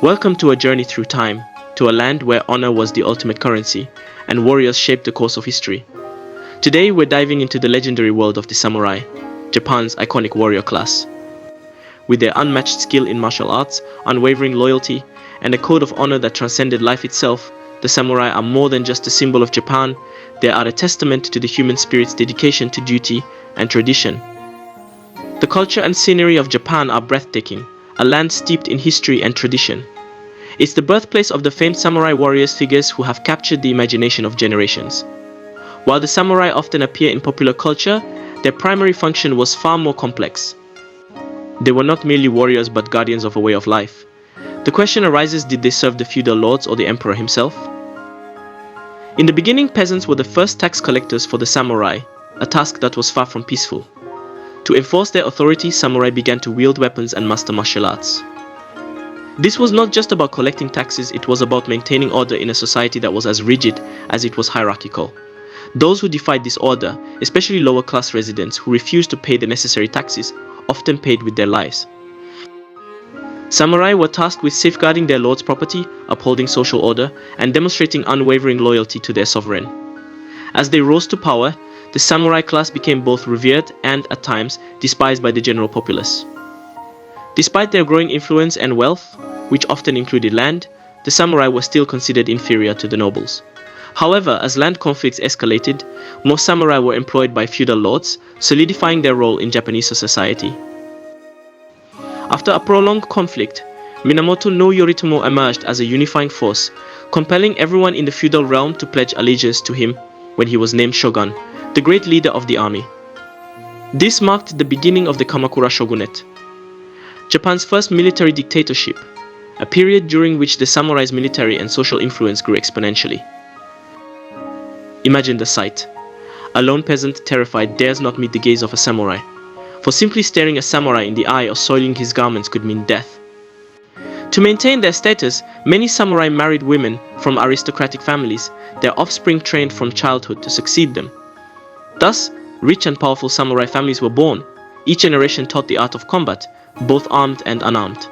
Welcome to a journey through time, to a land where honor was the ultimate currency, and warriors shaped the course of history. Today we're diving into the legendary world of the samurai, Japan's iconic warrior class. With their unmatched skill in martial arts, unwavering loyalty, and a code of honor that transcended life itself, the samurai are more than just a symbol of Japan, they are a testament to the human spirit's dedication to duty and tradition. The culture and scenery of Japan are breathtaking, a land steeped in history and tradition. It's the birthplace of the famed samurai warriors figures who have captured the imagination of generations. While the samurai often appear in popular culture, their primary function was far more complex. They were not merely warriors but guardians of a way of life. The question arises, did they serve the feudal lords or the emperor himself? In the beginning, peasants were the first tax collectors for the samurai, a task that was far from peaceful. To enforce their authority, samurai began to wield weapons and master martial arts. This was not just about collecting taxes, it was about maintaining order in a society that was as rigid as it was hierarchical. Those who defied this order, especially lower class residents who refused to pay the necessary taxes, often paid with their lives. Samurai were tasked with safeguarding their lord's property, upholding social order, and demonstrating unwavering loyalty to their sovereign. As they rose to power, the samurai class became both revered and, at times, despised by the general populace. Despite their growing influence and wealth, which often included land, the samurai were still considered inferior to the nobles. However, as land conflicts escalated, more samurai were employed by feudal lords, solidifying their role in Japanese society. After a prolonged conflict, Minamoto no Yoritomo emerged as a unifying force, compelling everyone in the feudal realm to pledge allegiance to him when he was named shogun, the great leader of the army. This marked the beginning of the Kamakura Shogunate, Japan's first military dictatorship, a period during which the samurai's military and social influence grew exponentially. Imagine the sight. A lone peasant, terrified, dares not meet the gaze of a samurai. For simply staring a samurai in the eye or soiling his garments could mean death. To maintain their status, many samurai married women from aristocratic families, their offspring trained from childhood to succeed them. Thus, rich and powerful samurai families were born. Each generation taught the art of combat, both armed and unarmed.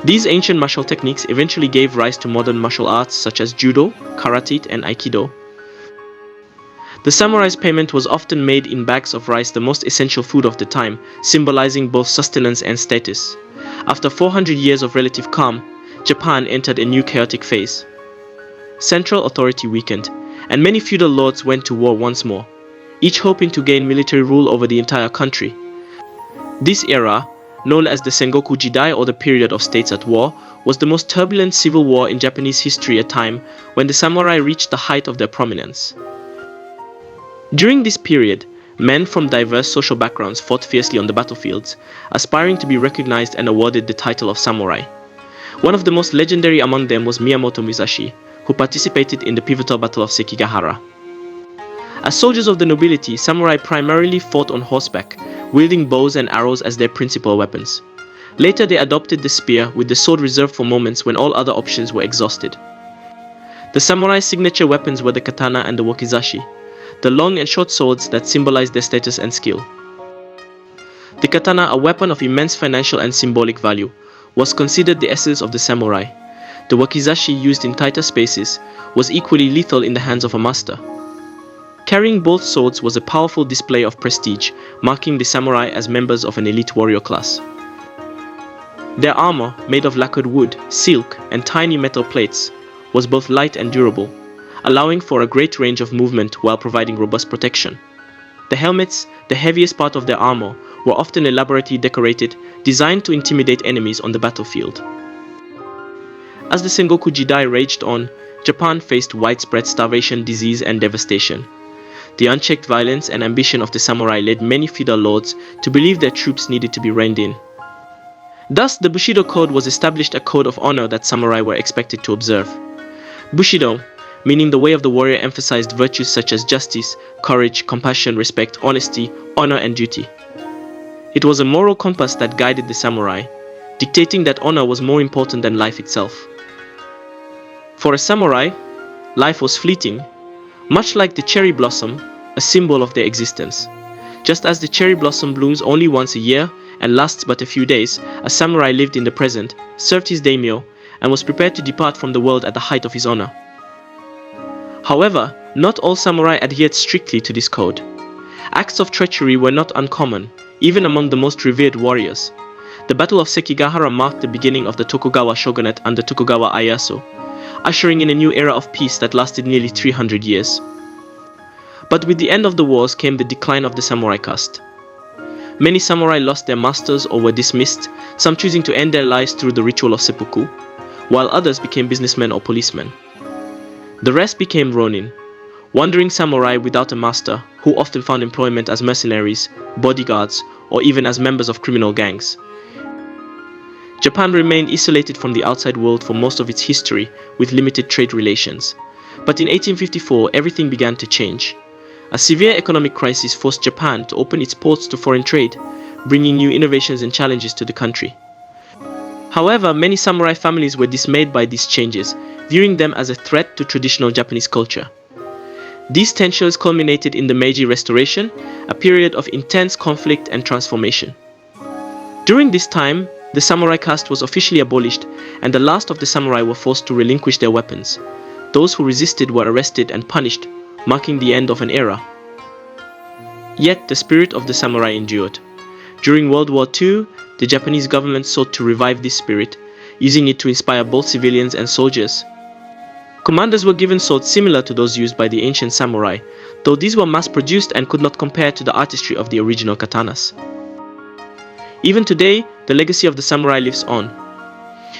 These ancient martial techniques eventually gave rise to modern martial arts such as judo, karate, and aikido. The samurai's payment was often made in bags of rice, the most essential food of the time, symbolizing both sustenance and status. After 400 years of relative calm, Japan entered a new chaotic phase. Central authority weakened, and many feudal lords went to war once more, each hoping to gain military rule over the entire country. This era, known as the Sengoku Jidai, or the period of states at war, was the most turbulent civil war in Japanese history, a time when the samurai reached the height of their prominence. During this period, men from diverse social backgrounds fought fiercely on the battlefields, aspiring to be recognized and awarded the title of samurai. One of the most legendary among them was Miyamoto Musashi, who participated in the pivotal Battle of Sekigahara. As soldiers of the nobility, samurai primarily fought on horseback, wielding bows and arrows as their principal weapons. Later they adopted the spear, with the sword reserved for moments when all other options were exhausted. The samurai's signature weapons were the katana and the wakizashi, the long and short swords that symbolized their status and skill. The katana, a weapon of immense financial and symbolic value, was considered the essence of the samurai. The wakizashi, used in tighter spaces, was equally lethal in the hands of a master. Carrying both swords was a powerful display of prestige, marking the samurai as members of an elite warrior class. Their armor, made of lacquered wood, silk, and tiny metal plates, was both light and durable, allowing for a great range of movement while providing robust protection. The helmets, the heaviest part of their armor, were often elaborately decorated, designed to intimidate enemies on the battlefield. As the Sengoku Jidai raged on, Japan faced widespread starvation, disease, and devastation. The unchecked violence and ambition of the samurai led many feudal lords to believe their troops needed to be reined in. Thus, the Bushido Code was established, a code of honor that samurai were expected to observe. Bushido, meaning the way of the warrior, emphasized virtues such as justice, courage, compassion, respect, honesty, honor, and duty. It was a moral compass that guided the samurai, dictating that honor was more important than life itself. For a samurai, life was fleeting, much like the cherry blossom, a symbol of their existence. Just as the cherry blossom blooms only once a year and lasts but a few days, a samurai lived in the present, served his daimyo, and was prepared to depart from the world at the height of his honor. However, not all samurai adhered strictly to this code. Acts of treachery were not uncommon, even among the most revered warriors. The Battle of Sekigahara marked the beginning of the Tokugawa Shogunate under Tokugawa Ieyasu, ushering in a new era of peace that lasted nearly 300 years. But with the end of the wars came the decline of the samurai caste. Many samurai lost their masters or were dismissed, some choosing to end their lives through the ritual of seppuku, while others became businessmen or policemen. The rest became ronin, wandering samurai without a master who often found employment as mercenaries, bodyguards, or even as members of criminal gangs. Japan remained isolated from the outside world for most of its history with limited trade relations. But in 1854, everything began to change. A severe economic crisis forced Japan to open its ports to foreign trade, bringing new innovations and challenges to the country. However, many samurai families were dismayed by these changes, viewing them as a threat to traditional Japanese culture. These tensions culminated in the Meiji Restoration, a period of intense conflict and transformation. During this time, the samurai caste was officially abolished, and the last of the samurai were forced to relinquish their weapons. Those who resisted were arrested and punished, marking the end of an era. Yet the spirit of the samurai endured. During World War II, the Japanese government sought to revive this spirit, using it to inspire both civilians and soldiers. Commanders were given swords similar to those used by the ancient samurai, though these were mass-produced and could not compare to the artistry of the original katanas. Even today, the legacy of the samurai lives on.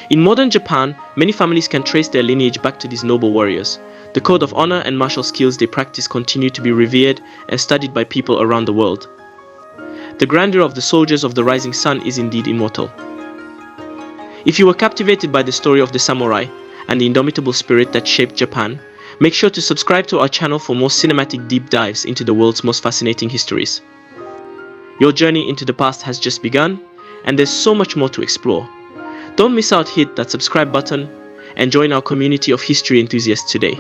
In modern Japan, many families can trace their lineage back to these noble warriors. The code of honor and martial skills they practice continue to be revered and studied by people around the world. The grandeur of the soldiers of the rising sun is indeed immortal. If you were captivated by the story of the samurai and the indomitable spirit that shaped Japan, make sure to subscribe to our channel for more cinematic deep dives into the world's most fascinating histories. Your journey into the past has just begun, and there's so much more to explore. Don't miss out, hit that subscribe button and join our community of history enthusiasts today.